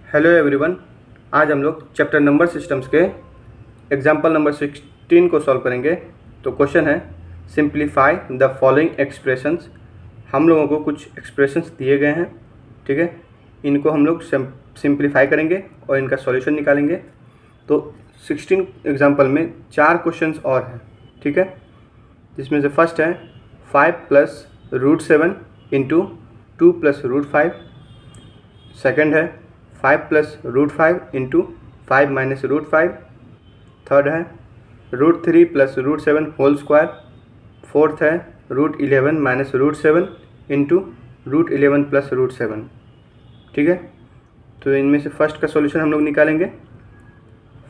Hello everyone. आज हम लोग चैप्टर नंबर सिस्टम्स के एग्जाम्पल नंबर 16 को सॉल्व करेंगे। तो क्वेश्चन है सिंप्लीफाई द फॉलोइंग एक्सप्रेशंस। हम लोगों को कुछ एक्सप्रेशंस दिए गए हैं, ठीक है। इनको हम लोग सिंप्लीफाई करेंगे और इनका सॉल्यूशन निकालेंगे। तो 16 एग्जाम्पल में 4 क्वेश्चंस और हैं, ठीक है। जिसमें से फर्स्ट है 5 + √7 × 2 + √5। सेकेंड है 5 + √5 × 5 - √5। थर्ड है √3 + √7 होल स्क्वायर। फोर्थ है √11 - √7 × √11 + √7, ठीक है। तो इनमें से फर्स्ट का सॉल्यूशन हम लोग निकालेंगे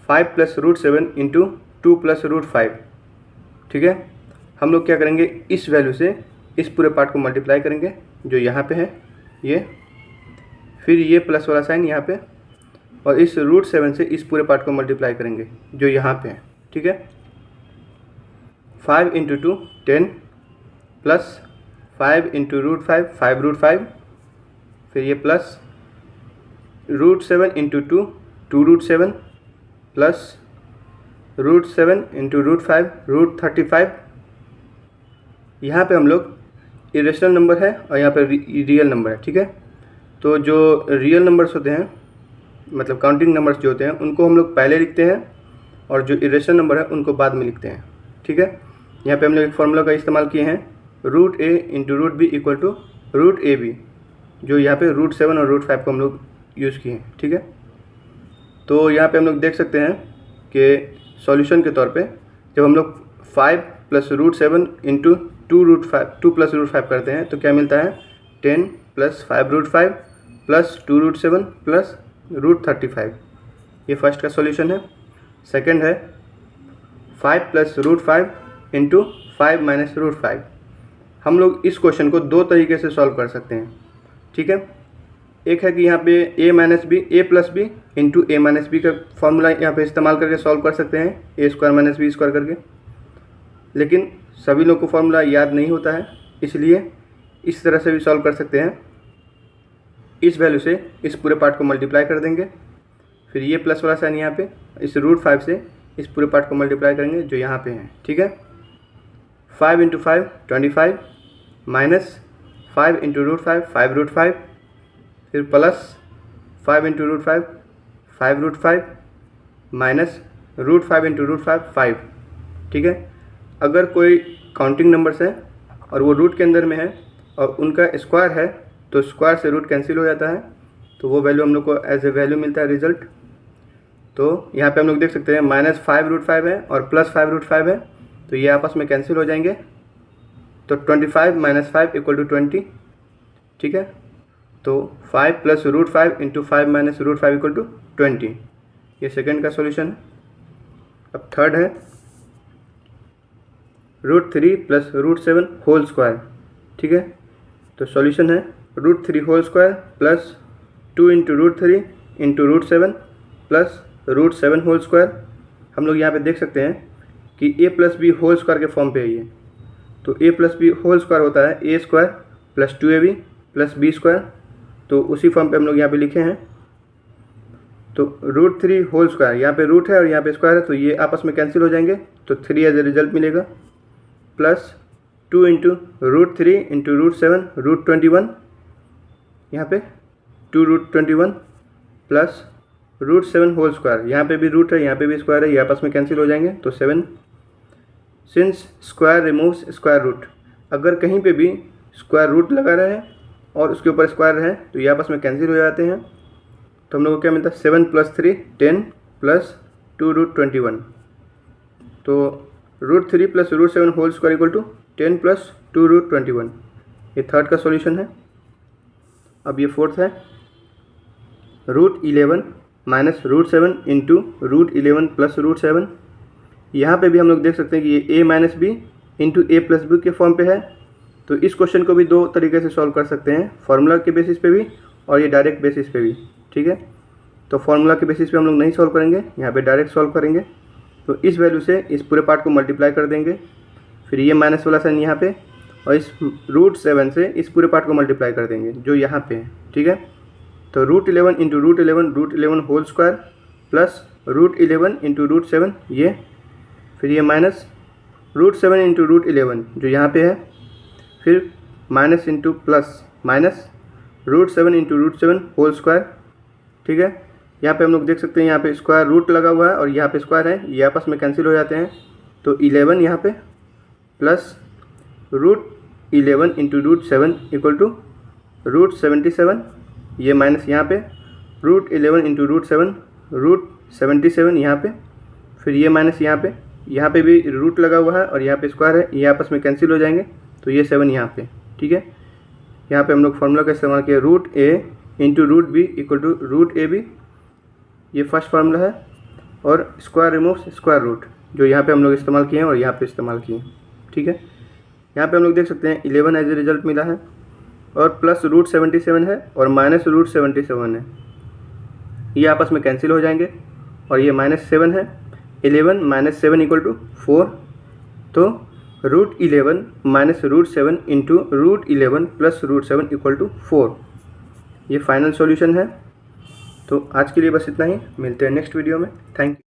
5 + √7 × 2 + √5, ठीक है। हम लोग क्या करेंगे, इस वैल्यू से इस पूरे पार्ट को मल्टीप्लाई करेंगे जो यहाँ पे है ये, फिर ये प्लस वाला साइन यहाँ पे, और इस √7 से इस पूरे पार्ट को मल्टीप्लाई करेंगे जो यहाँ पे है, ठीक है। 5 × 2 10 प्लस 5 × √5 5 √5, फिर ये प्लस √7 × 2 2 √7 प्लस √7 × √5 √35। यहाँ पे हम लोग इरेशनल नंबर है और यहाँ पे रियल नंबर है, ठीक है। तो जो रियल नंबर्स होते हैं, मतलब काउंटिंग नंबर्स जो होते हैं, उनको हम लोग पहले लिखते हैं और जो इरेशनल नंबर है उनको बाद में लिखते हैं, ठीक है। यहाँ पे हम लोग एक फार्मूला का इस्तेमाल किए हैं √a × √b = √ab, जो यहाँ पे √7 और √5 को हम लोग यूज़ किए हैं, ठीक है। तो यहाँ पे हम लोग देख सकते हैं कि सॉल्यूशन के तौर पे जब हम लोग 5 + √7 × 2 + √5 करते हैं तो क्या मिलता है 10 + 5 √5 + 2 √7 + √35। ये फर्स्ट का सॉल्यूशन है। सेकंड है 5 + √5 × 5 - √5। हम लोग इस क्वेश्चन को दो तरीके से सॉल्व कर सकते हैं, ठीक है। एक है कि यहाँ पे a - b + b × a - b का फॉर्मूला यहाँ पे इस्तेमाल करके सॉल्व कर सकते हैं, a² - b² करके। लेकिन सभी लोग को फॉर्मूला याद नहीं होता है, इसलिए इस तरह से भी सॉल्व कर सकते हैं। इस वैल्यू से इस पूरे पार्ट को मल्टीप्लाई कर देंगे, फिर ये प्लस वाला साइन यहाँ पे, इस √5 से इस पूरे पार्ट को मल्टीप्लाई करेंगे जो यहाँ पे है, ठीक है। 5 × 5 25 माइनस 5 × √5 5 √5, फिर प्लस 5 × √5 5 √5 माइनस √5 × √5 5, ठीक है। अगर कोई काउंटिंग नंबर्स है और वो रूट के अंदर में है और उनका स्क्वायर है तो स्क्वायर से रूट कैंसिल हो जाता है, तो वो वैल्यू हम लोग को एज ए वैल्यू मिलता है रिजल्ट। तो यहाँ पे हम लोग देख सकते हैं -5 √5 है और +5 √5 है, तो ये आपस में कैंसिल हो जाएंगे। तो 25 - 5 = 20, ठीक है। तो 5 + √5 × 5 - √5 = 20। ये सेकेंड का सॉल्यूशन है। अब थर्ड है √3 + √7 होल स्क्वायर, ठीक है। तो सॉल्यूशन है √3 whole square plus 2 × √3 × √7 plus √7 whole square. हम लोग यहाँ पे देख सकते हैं कि a + b होल स्क्वायर के फॉर्म पे है ये। तो a + b होल स्क्वायर होता है a² + 2ab + b²। तो उसी फॉर्म पे हम लोग यहाँ पे लिखे हैं। तो √3 होल स्क्वायर, यहाँ पे रूट है और यहाँ पे स्क्वायर है, तो ये आपस में कैंसिल हो जाएंगे, तो 3 एज ए रिजल्ट मिलेगा, प्लस 2 × √3 × √7 √21, यहाँ पे 2 √21 प्लस √7 होल स्क्वायर, यहाँ पे भी रूट है यहाँ पे भी स्क्वायर है, ये आपस में कैंसिल हो जाएंगे, तो 7। Since square removes square root, अगर कहीं पे भी स्क्वायर रूट लगा रहे और उसके ऊपर स्क्वायर है तो ये आपस में कैंसिल हो जाते हैं। तो हम लोग को क्या मिलता है 7 + 3 10 प्लस 2 √21। तो √3 + √7 होल स्क्वायर = 10 + 2 √21। ये थर्ड का सॉल्यूशन है। अब ये फोर्थ है √11 - √7 × √11 + √7। यहाँ पे भी हम लोग देख सकते हैं कि ये a - b × a + b के फॉर्म पे है। तो इस क्वेश्चन को भी दो तरीके से सॉल्व कर सकते हैं, फार्मूला के बेसिस पे भी और ये डायरेक्ट बेसिस पे भी, ठीक है। तो फार्मूला के बेसिस पे हम लोग नहीं सॉल्व करेंगे, यहाँ पे डायरेक्ट सॉल्व करेंगे। तो इस वैल्यू से इस पूरे पार्ट को मल्टीप्लाई कर देंगे, फिर ये माइनस वाला साइन यहाँ पे, और इस √7 से इस पूरे पार्ट को मल्टीप्लाई कर देंगे जो यहाँ पे है, ठीक है। तो √11 into √11 whole square plus √11 into √7 ये, फिर ये माइनस √7 इंटू √11 जो यहाँ पे है, फिर minus into plus minus √7 into √7 whole square. ठीक है, यहाँ पे हम लोग देख सकते हैं यहाँ पे स्क्वायर रूट लगा हुआ है और यहाँ पे स्क्वायर है, ये आपस में कैंसिल हो जाते हैं। तो 11 यहाँ पे प्लस √11 इंटू √7 इक्वल टू √77, ये माइनस यहाँ पे √11 इंटू √7 √77 यहाँ पे, फिर ये माइनस यहाँ पे भी रूट लगा हुआ है और यहाँ पे स्क्वायर है, ये आपस में कैंसिल हो जाएंगे। तो ये 7 यहाँ पे। ठीक है, यहाँ पे हम लोग फार्मूला का इस्तेमाल किया √a into √b equal to √ab, ये फर्स्ट फार्मूला है, और स्क्वायर रिमूव स्क्वायर रूट जो यहाँ पे हम लोग इस्तेमाल किए हैं और यहाँ पे इस्तेमाल किए हैं। ठीक है, यहाँ पे हम लोग देख सकते हैं 11 एज ए रिजल्ट मिला है और प्लस √77 है और माइनस √77 है, ये आपस में कैंसिल हो जाएंगे और ये -7 है। 11 माइनस 7 इक्वल टू 4, तो √11 minus √7 into √11 plus √7 equal to 4, ये फाइनल सॉल्यूशन है। तो आज के लिए बस इतना ही, मिलते हैं नेक्स्ट वीडियो में। Thank you.